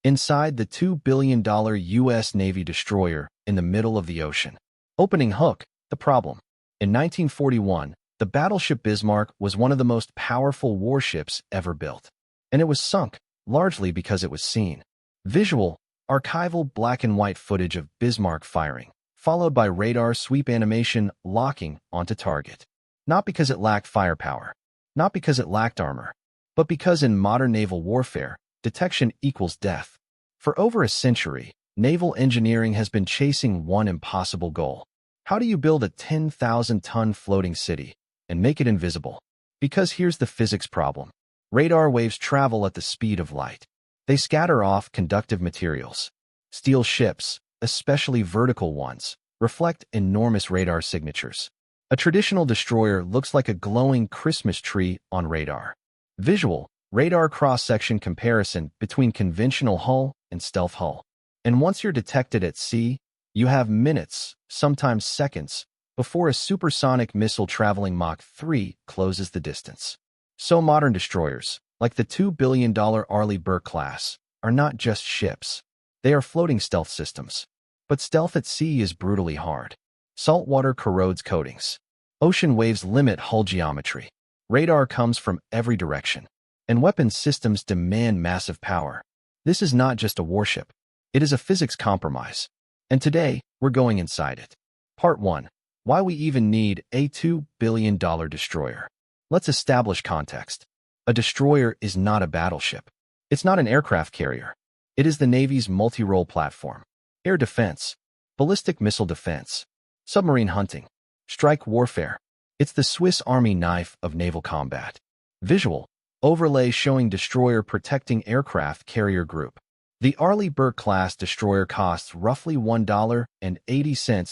inside the $2 billion U.S. Navy destroyer in the middle of the ocean. Opening hook, the problem. In 1941, the battleship Bismarck was one of the most powerful warships ever built, and it was sunk, largely because it was seen. Visual, archival black and white footage of Bismarck firing, followed by radar sweep animation locking onto target. Not because it lacked firepower, not because it lacked armor, but because in modern naval warfare, detection equals death. For over a century, naval engineering has been chasing one impossible goal. How do you build a 10,000-ton floating city and make it invisible? Because here's the physics problem. Radar waves travel at the speed of light. They scatter off conductive materials. Steel ships, especially vertical ones, reflect enormous radar signatures. A traditional destroyer looks like a glowing Christmas tree on radar. Visual, radar cross-section comparison between conventional hull and stealth hull. And once you're detected at sea, you have minutes, sometimes seconds, before a supersonic missile traveling Mach 3 closes the distance. So modern destroyers, like the $2 billion Arleigh Burke class, are not just ships. They are floating stealth systems. But stealth at sea is brutally hard. Saltwater corrodes coatings. Ocean waves limit hull geometry. Radar comes from every direction. And weapons systems demand massive power. This is not just a warship. It is a physics compromise. And today, we're going inside it. Part 1. Why we even need a $2 billion destroyer. Let's establish context. A destroyer is not a battleship. It's not an aircraft carrier. It is the Navy's multi-role platform. Air defense, ballistic missile defense, submarine hunting, strike warfare. It's the Swiss Army knife of naval combat. Visual, overlay showing destroyer protecting aircraft carrier group. The Arleigh Burke class destroyer costs roughly $1.80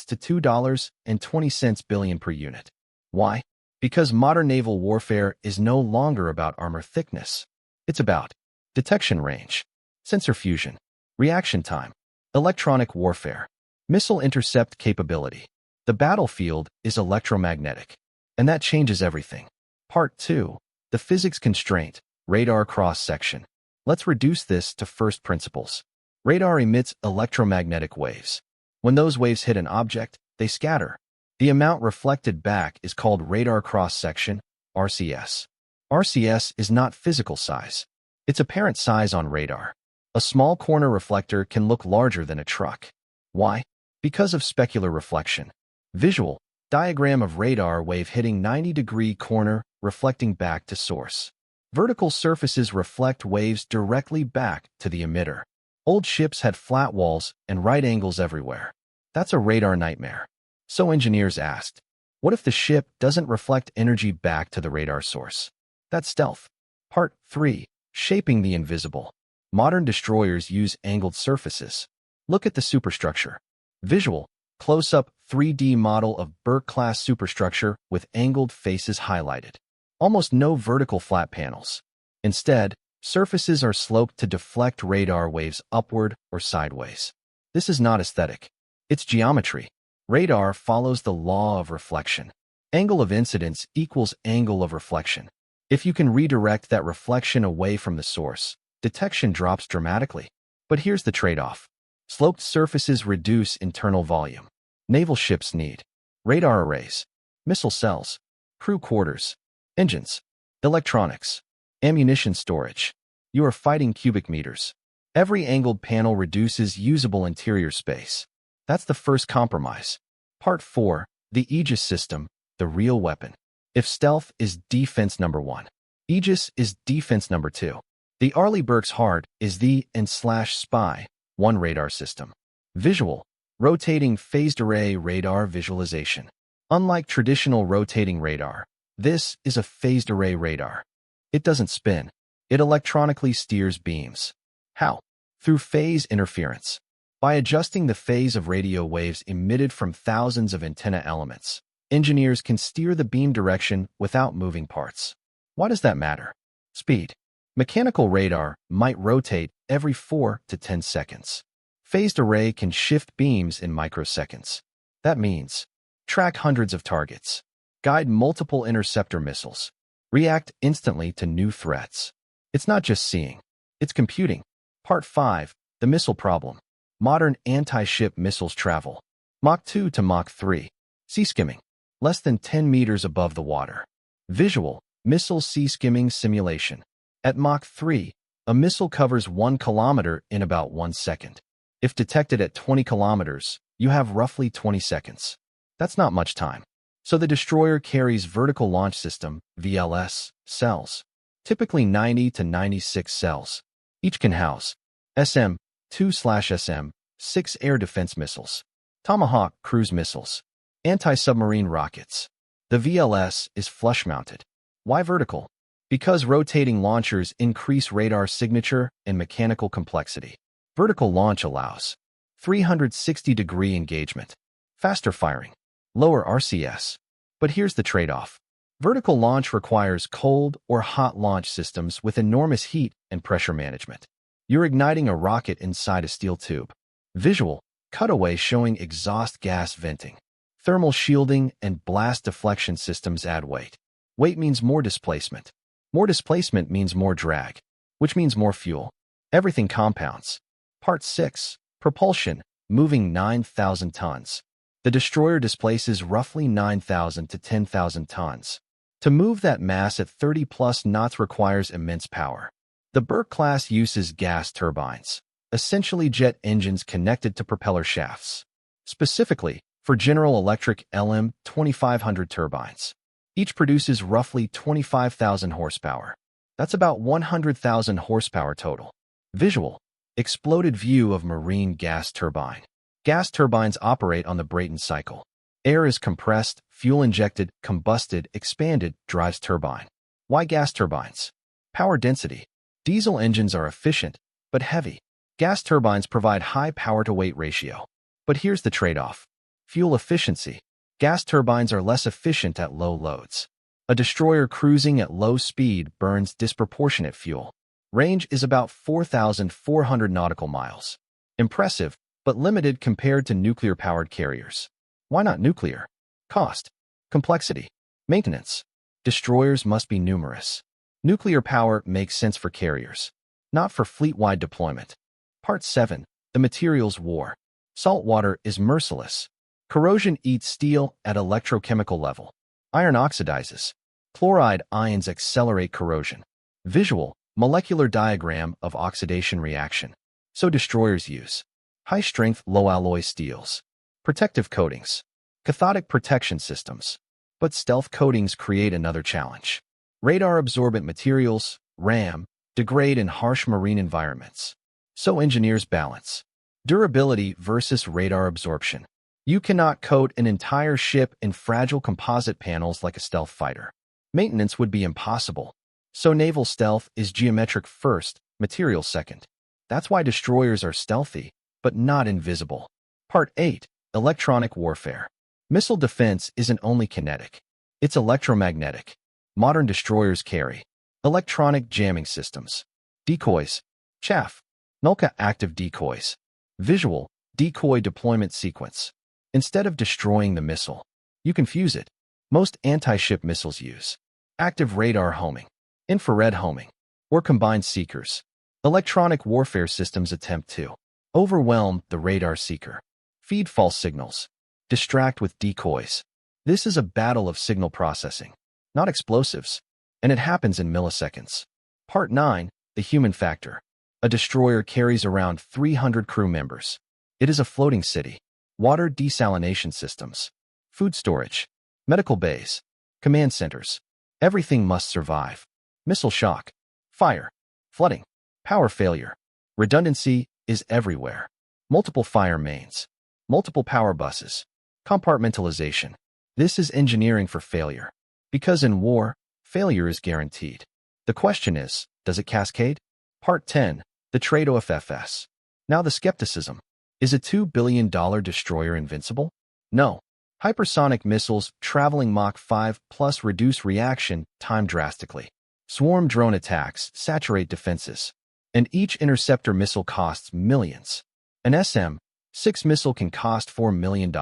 to $2.20 billion per unit. Why? Because modern naval warfare is no longer about armor thickness. It's about detection range, sensor fusion, reaction time, electronic warfare, missile intercept capability. The battlefield is electromagnetic, and that changes everything. Part 2. The physics constraint, radar cross-section. Let's reduce this to first principles. Radar emits electromagnetic waves. When those waves hit an object, they scatter. The amount reflected back is called radar cross-section, RCS. RCS is not physical size. It's apparent size on radar. A small corner reflector can look larger than a truck. Why? Because of specular reflection. Visual, diagram of radar wave hitting 90-degree corner, reflecting back to source. Vertical surfaces reflect waves directly back to the emitter. Old ships had flat walls and right angles everywhere. That's a radar nightmare. So engineers asked, what if the ship doesn't reflect energy back to the radar source? That's stealth. Part 3. Shaping the invisible. Modern destroyers use angled surfaces. Look at the superstructure. Visual, close-up 3D model of Burke-class superstructure with angled faces highlighted. Almost no vertical flat panels. Instead, surfaces are sloped to deflect radar waves upward or sideways. This is not aesthetic. It's geometry. Radar follows the law of reflection. Angle of incidence equals angle of reflection. If you can redirect that reflection away from the source, detection drops dramatically. But here's the trade-off. Sloped surfaces reduce internal volume. Naval ships need radar arrays, missile cells, crew quarters, engines, electronics, ammunition storage. You are fighting cubic meters. Every angled panel reduces usable interior space. That's the first compromise. Part 4. The AEGIS system, the real weapon. If stealth is defense number 1, AEGIS is defense number 2. The Arleigh Burke's heart is the /spy, one radar system. Visual, rotating phased array radar visualization. Unlike traditional rotating radar, this is a phased array radar. It doesn't spin. It electronically steers beams. How? Through phase interference. By adjusting the phase of radio waves emitted from thousands of antenna elements, engineers can steer the beam direction without moving parts. Why does that matter? Speed. Mechanical radar might rotate every 4 to 10 seconds. Phased array can shift beams in microseconds. That means track hundreds of targets, guide multiple interceptor missiles, react instantly to new threats. It's not just seeing, it's computing. Part 5. The Missile Problem. Modern anti-ship missiles travel. Mach 2 to Mach 3. Sea skimming. Less than 10 meters above the water. Visual. Missile sea skimming simulation. At Mach 3, a missile covers 1 kilometer in about 1 second. If detected at 20 kilometers, you have roughly 20 seconds. That's not much time. So the destroyer carries vertical launch system, VLS, cells. Typically 90 to 96 cells. Each can house SM-2/SM-6 air defense missiles, Tomahawk cruise missiles, anti-submarine rockets. The VLS is flush-mounted. Why vertical? Because rotating launchers increase radar signature and mechanical complexity. Vertical launch allows 360-degree engagement, faster firing, lower RCS. But here's the trade-off. Vertical launch requires cold or hot launch systems with enormous heat and pressure management. You're igniting a rocket inside a steel tube. Visual. Cutaway showing exhaust gas venting. Thermal shielding and blast deflection systems add weight. Weight means more displacement. More displacement means more drag, which means more fuel. Everything compounds. Part 6. Propulsion. Moving 9,000 tons. The destroyer displaces roughly 9,000 to 10,000 tons. To move that mass at 30+ knots requires immense power. The Burke class uses gas turbines, essentially jet engines connected to propeller shafts. Specifically, for General Electric LM-2500 turbines. Each produces roughly 25,000 horsepower. That's about 100,000 horsepower total. Visual. Exploded view of marine gas turbine. Gas turbines operate on the Brayton cycle. Air is compressed, fuel injected, combusted, expanded, drives turbine. Why gas turbines? Power density. Diesel engines are efficient, but heavy. Gas turbines provide high power-to-weight ratio. But here's the trade-off. Fuel efficiency. Gas turbines are less efficient at low loads. A destroyer cruising at low speed burns disproportionate fuel. Range is about 4,400 nautical miles. Impressive, but limited compared to nuclear-powered carriers. Why not nuclear? Cost. Complexity. Maintenance. Destroyers must be numerous. Nuclear power makes sense for carriers, not for fleet-wide deployment. Part 7. The Materials War. Saltwater is merciless. Corrosion eats steel at electrochemical level. Iron oxidizes. Chloride ions accelerate corrosion. Visual. Molecular diagram of oxidation reaction. So destroyers use high-strength, low-alloy steels, protective coatings, cathodic protection systems. But stealth coatings create another challenge. Radar-absorbent materials, RAM, degrade in harsh marine environments. So engineers balance durability versus radar absorption. You cannot coat an entire ship in fragile composite panels like a stealth fighter. Maintenance would be impossible. So naval stealth is geometric first, material second. That's why destroyers are stealthy, but not invisible. Part 8. Electronic warfare. Missile defense isn't only kinetic. It's electromagnetic. Modern destroyers carry electronic jamming systems, decoys, chaff, Nulka active decoys, visual, decoy deployment sequence. Instead of destroying the missile, you confuse it. Most anti-ship missiles use active radar homing, infrared homing, or combined seekers. Electronic warfare systems attempt to overwhelm the radar seeker, feed false signals, distract with decoys. This is a battle of signal processing, not explosives, and it happens in milliseconds. Part 9. The human factor. A destroyer carries around 300 crew members. It is a floating city. Water desalination systems, food storage, medical bays, command centers. Everything must survive. Missile shock, fire, flooding, power failure. Redundancy is everywhere. Multiple fire mains, multiple power buses, compartmentalization. This is engineering for failure. Because in war, failure is guaranteed. The question is, does it cascade? Part 10. The trade OFFS. Now the skepticism. Is a $2 billion destroyer invincible? No. Hypersonic missiles traveling Mach 5 plus reduce reaction time drastically. Swarm drone attacks saturate defenses. And each interceptor missile costs millions. An SM-6 missile can cost $4 million.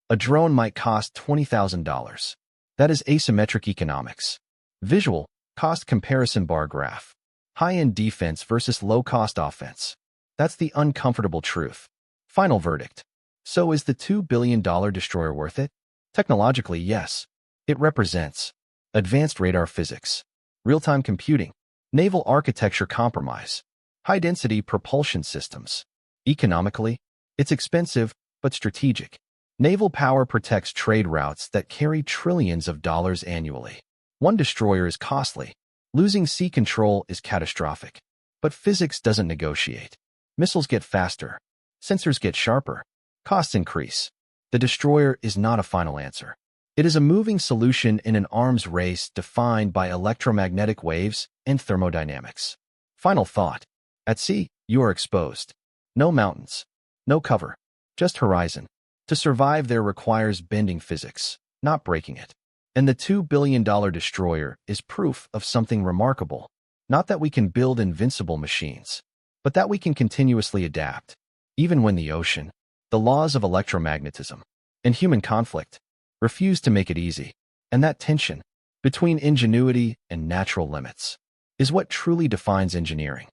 A drone might cost $20,000. That is asymmetric economics. Visual, cost comparison bar graph. High-end defense versus low-cost offense. That's the uncomfortable truth. Final verdict. So is the $2 billion destroyer worth it? Technologically, yes. It represents advanced radar physics, real-time computing, naval architecture compromise, high-density propulsion systems. Economically, it's expensive but strategic. Naval power protects trade routes that carry trillions of dollars annually. One destroyer is costly. Losing sea control is catastrophic. But physics doesn't negotiate. Missiles get faster. Sensors get sharper. Costs increase. The destroyer is not a final answer. It is a moving solution in an arms race defined by electromagnetic waves and thermodynamics. Final thought. At sea, you are exposed. No mountains. No cover. Just horizon. To survive there requires bending physics, not breaking it. And the $2 billion destroyer is proof of something remarkable. Not that we can build invincible machines, but that we can continuously adapt. Even when the ocean, the laws of electromagnetism, and human conflict refuse to make it easy. And that tension between ingenuity and natural limits is what truly defines engineering.